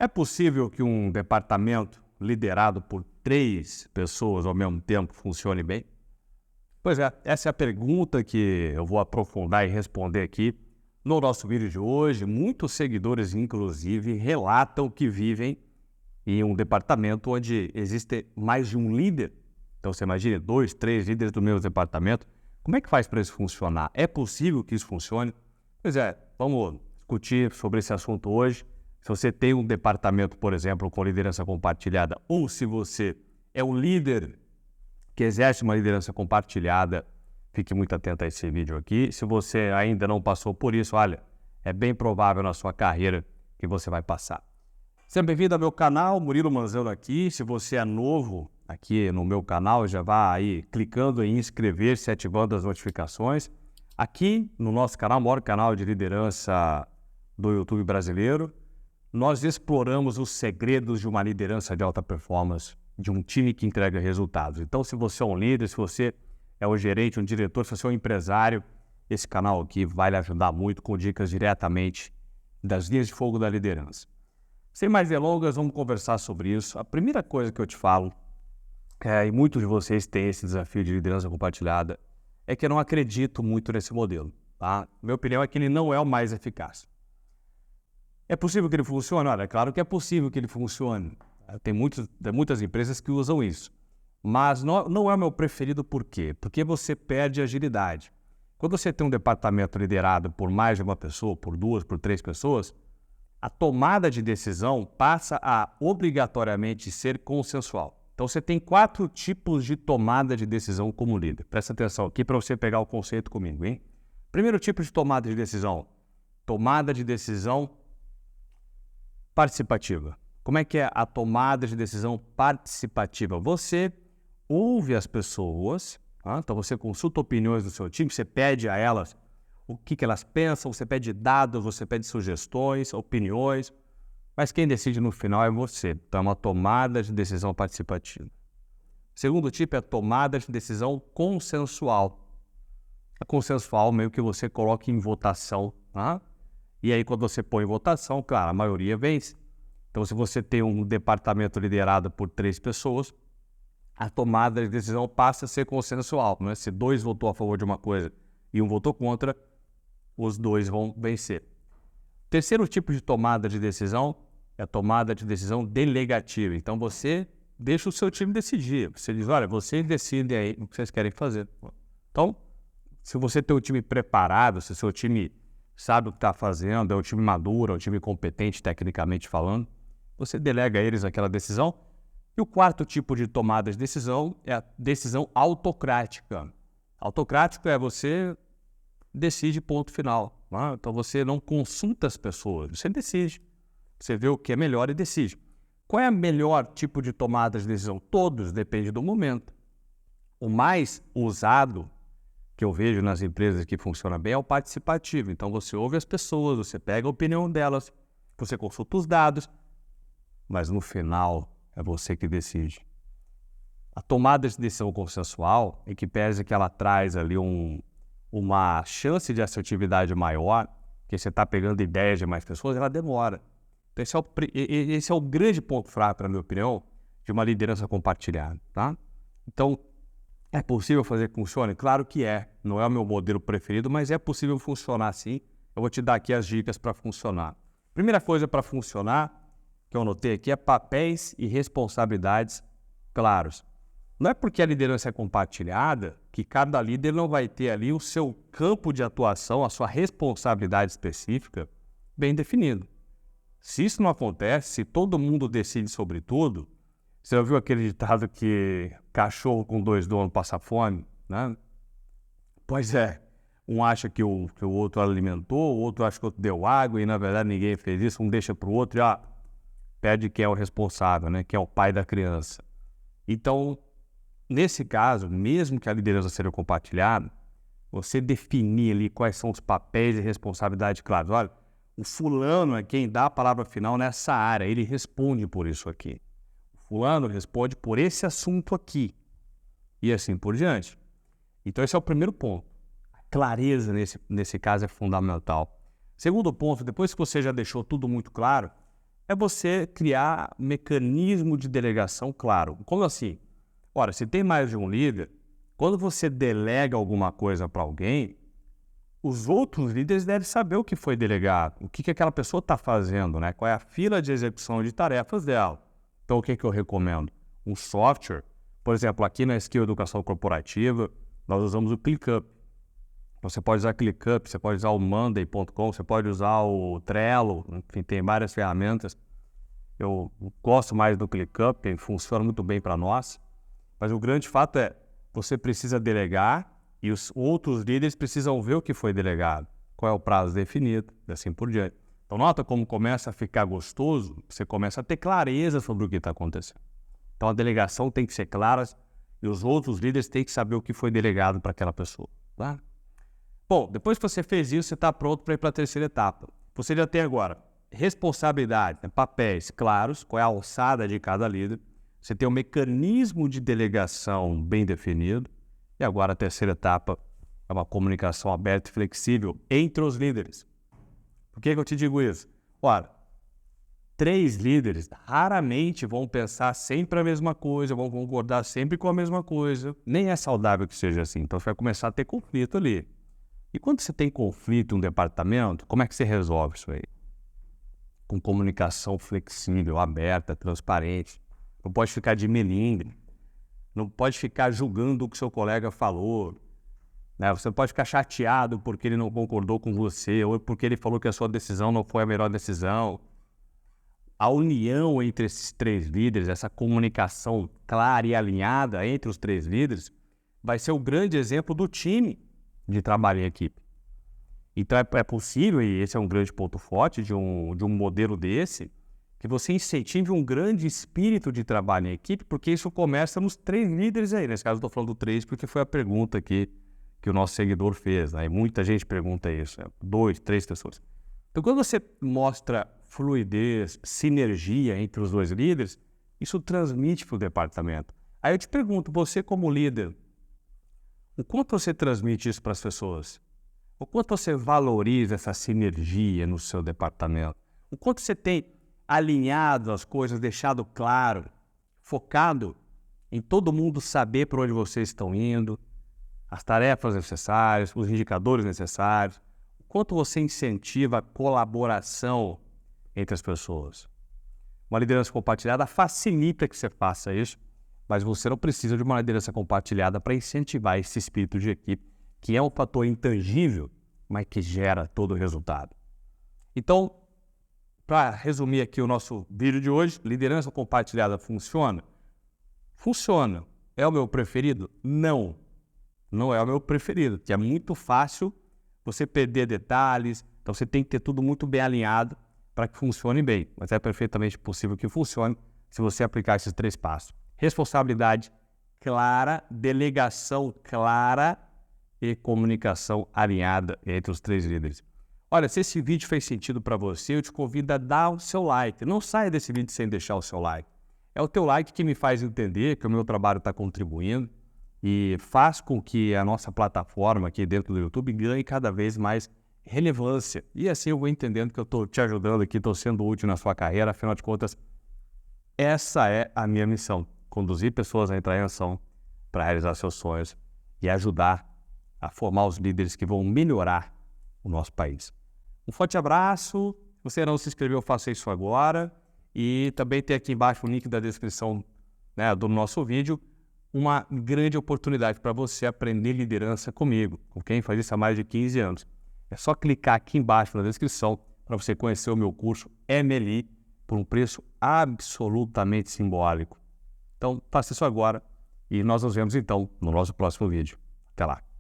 É possível que um departamento liderado por 3 pessoas ao mesmo tempo funcione bem? Pois é, essa é a pergunta que eu vou aprofundar e responder aqui no nosso vídeo de hoje. Muitos seguidores, inclusive, relatam que vivem em um departamento onde existe mais de um líder. Então, você imagina 2, 3 líderes do mesmo departamento. Como é que faz para isso funcionar? É possível que isso funcione? Pois é, vamos discutir sobre esse assunto hoje. Se você tem um departamento, por exemplo, com liderança compartilhada, ou se você é um líder que exerce uma liderança compartilhada, fique muito atento a esse vídeo aqui. Se você ainda não passou por isso, olha, é bem provável na sua carreira que você vai passar. Seja bem-vindo ao meu canal, Murilo Manzano aqui. Se você é novo aqui no meu canal, já vá aí clicando em inscrever-se, ativando as notificações. Aqui no nosso canal, o maior canal de liderança do YouTube brasileiro, nós exploramos os segredos de uma liderança de alta performance, de um time que entrega resultados. Então, se você é um líder, se você é um gerente, um diretor, se você é um empresário, esse canal aqui vai lhe ajudar muito com dicas diretamente das linhas de fogo da liderança. Sem mais delongas, vamos conversar sobre isso. A primeira coisa que eu te falo, e muitos de vocês têm esse desafio de liderança compartilhada, é que eu não acredito muito nesse modelo. Tá? Minha opinião é que ele não é o mais eficaz. É possível que ele funcione? Olha, é claro que é possível que ele funcione. Tem muitas empresas que usam isso. Mas não é o meu preferido, por quê? Porque você perde agilidade. Quando você tem um departamento liderado por mais de uma pessoa, por 2, por 3 pessoas, a tomada de decisão passa a obrigatoriamente ser consensual. Então, você tem 4 tipos de tomada de decisão como líder. Presta atenção aqui para você pegar o conceito comigo, hein? Primeiro tipo de tomada de decisão participativa. Como é que é a tomada de decisão participativa? Você ouve as pessoas, tá? Então você consulta opiniões do seu time, você pede a elas o que elas pensam, você pede dados, você pede sugestões, opiniões, mas quem decide no final é você. Então é uma tomada de decisão participativa. Segundo tipo é a tomada de decisão consensual. A consensual meio que você coloca em votação, tá? E aí, quando você põe em votação, claro, a maioria vence. Então, se você tem um departamento liderado por 3 pessoas, a tomada de decisão passa a ser consensual. Né? Se 2 votou a favor de uma coisa e 1 votou contra, os 2 vão vencer. Terceiro tipo de tomada de decisão é a tomada de decisão delegativa. Então, você deixa o seu time decidir. Você diz, olha, vocês decidem aí o que vocês querem fazer. Então, se você tem um time preparado, se o seu time sabe o que está fazendo, é um time maduro, é um time competente tecnicamente falando, você delega a eles aquela decisão. E o quarto tipo de tomada de decisão é a decisão autocrática. Autocrático é você decide ponto final. Né? Então você não consulta as pessoas, você decide. Você vê o que é melhor e decide. Qual é o melhor tipo de tomada de decisão? Todos, depende do momento. O mais usado que eu vejo nas empresas que funciona bem é o participativo. Então, você ouve as pessoas, você pega a opinião delas, você consulta os dados, mas no final é você que decide. A tomada de decisão consensual é que pese que ela traz ali uma chance de assertividade maior, que você está pegando ideias de mais pessoas, ela demora. Então, esse é o grande ponto fraco, na minha opinião, de uma liderança compartilhada. Tá? Então, é possível fazer que funcione? Claro que é. Não é o meu modelo preferido, mas é possível funcionar sim. Eu vou te dar aqui as dicas para funcionar. Primeira coisa para funcionar, que eu anotei aqui, é papéis e responsabilidades claros. Não é porque a liderança é compartilhada que cada líder não vai ter ali o seu campo de atuação, a sua responsabilidade específica bem definido. Se isso não acontece, se todo mundo decide sobre tudo, você ouviu aquele ditado que cachorro com 2 donos passa fome, né? Pois é, um acha que o outro alimentou, o outro acha que o outro deu água e na verdade ninguém fez isso, um deixa para o outro e pede quem é o responsável, né? Quem é o pai da criança. Então, nesse caso, mesmo que a liderança seja compartilhada, você definir ali quais são os papéis e responsabilidades claras. Olha, o fulano é quem dá a palavra final nessa área, ele responde por isso aqui. Fulano responde por esse assunto aqui. E assim por diante. Então esse é o primeiro ponto. A clareza nesse caso é fundamental. Segundo ponto, depois que você já deixou tudo muito claro, é você criar mecanismo de delegação claro. Como assim? Ora, se tem mais de um líder, quando você delega alguma coisa para alguém, os outros líderes devem saber o que foi delegado, o que aquela pessoa está fazendo, né? Qual é a fila de execução de tarefas dela. Então, o que eu recomendo? Um software, por exemplo, aqui na Skill Educação Corporativa, nós usamos o ClickUp. Você pode usar ClickUp, você pode usar o Monday.com, você pode usar o Trello, enfim, tem várias ferramentas. Eu gosto mais do ClickUp, funciona muito bem para nós. Mas o grande fato é, você precisa delegar e os outros líderes precisam ver o que foi delegado, qual é o prazo definido, e assim por diante. Então, nota como começa a ficar gostoso, você começa a ter clareza sobre o que está acontecendo. Então, a delegação tem que ser clara e os outros líderes têm que saber o que foi delegado para aquela pessoa. Tá? Bom, depois que você fez isso, você está pronto para ir para a terceira etapa. Você já tem agora responsabilidade, né, papéis claros, qual é a alçada de cada líder. Você tem um mecanismo de delegação bem definido. E agora a terceira etapa é uma comunicação aberta e flexível entre os líderes. Por que eu te digo isso? Ora, 3 líderes raramente vão pensar sempre a mesma coisa, vão concordar sempre com a mesma coisa. Nem é saudável que seja assim. Então você vai começar a ter conflito ali. E quando você tem conflito em um departamento, como é que você resolve isso aí? Com comunicação flexível, aberta, transparente. Não pode ficar de melindre. Não pode ficar julgando o que seu colega falou. Né? Você não pode ficar chateado porque ele não concordou com você ou porque ele falou que a sua decisão não foi a melhor decisão. A união entre esses 3 líderes, essa comunicação clara e alinhada entre os 3 líderes, vai ser o grande exemplo do time de trabalho em equipe. Então é possível, e esse é um grande ponto forte de um modelo desse, que você incentive um grande espírito de trabalho em equipe, porque isso começa nos 3 líderes aí. Nesse caso, eu estou falando do 3 porque foi a pergunta que o nosso seguidor fez. Né? E muita gente pergunta isso. 2, 3 pessoas. Então, quando você mostra fluidez, sinergia entre os 2 líderes, isso transmite para o departamento. Aí eu te pergunto, você como líder, o quanto você transmite isso para as pessoas? O quanto você valoriza essa sinergia no seu departamento? O quanto você tem alinhado as coisas, deixado claro, focado em todo mundo saber para onde vocês estão indo, as tarefas necessárias, os indicadores necessários, o quanto você incentiva a colaboração entre as pessoas. Uma liderança compartilhada facilita que você faça isso, mas você não precisa de uma liderança compartilhada para incentivar esse espírito de equipe, que é um fator intangível, mas que gera todo o resultado. Então, para resumir aqui o nosso vídeo de hoje, liderança compartilhada funciona? Funciona. É o meu preferido? Não. Não é o meu preferido, porque é muito fácil você perder detalhes, então você tem que ter tudo muito bem alinhado para que funcione bem. Mas é perfeitamente possível que funcione se você aplicar esses 3 passos. Responsabilidade clara, delegação clara e comunicação alinhada entre os 3 líderes. Olha, se esse vídeo fez sentido para você, eu te convido a dar o seu like. Não saia desse vídeo sem deixar o seu like. É o teu like que me faz entender que o meu trabalho está contribuindo e faz com que a nossa plataforma aqui dentro do YouTube ganhe cada vez mais relevância. E assim eu vou entendendo que eu estou te ajudando aqui, estou sendo útil na sua carreira. Afinal de contas, essa é a minha missão. Conduzir pessoas a entrar em ação para realizar seus sonhos e ajudar a formar os líderes que vão melhorar o nosso país. Um forte abraço. Se você não se inscreveu, faça isso agora. E também tem aqui embaixo o link da descrição, né, do nosso vídeo. Uma grande oportunidade para você aprender liderança comigo, com quem faz isso há mais de 15 anos. É só clicar aqui embaixo na descrição para você conhecer o meu curso MLI por um preço absolutamente simbólico. Então, faça isso agora e nós nos vemos então no nosso próximo vídeo. Até lá!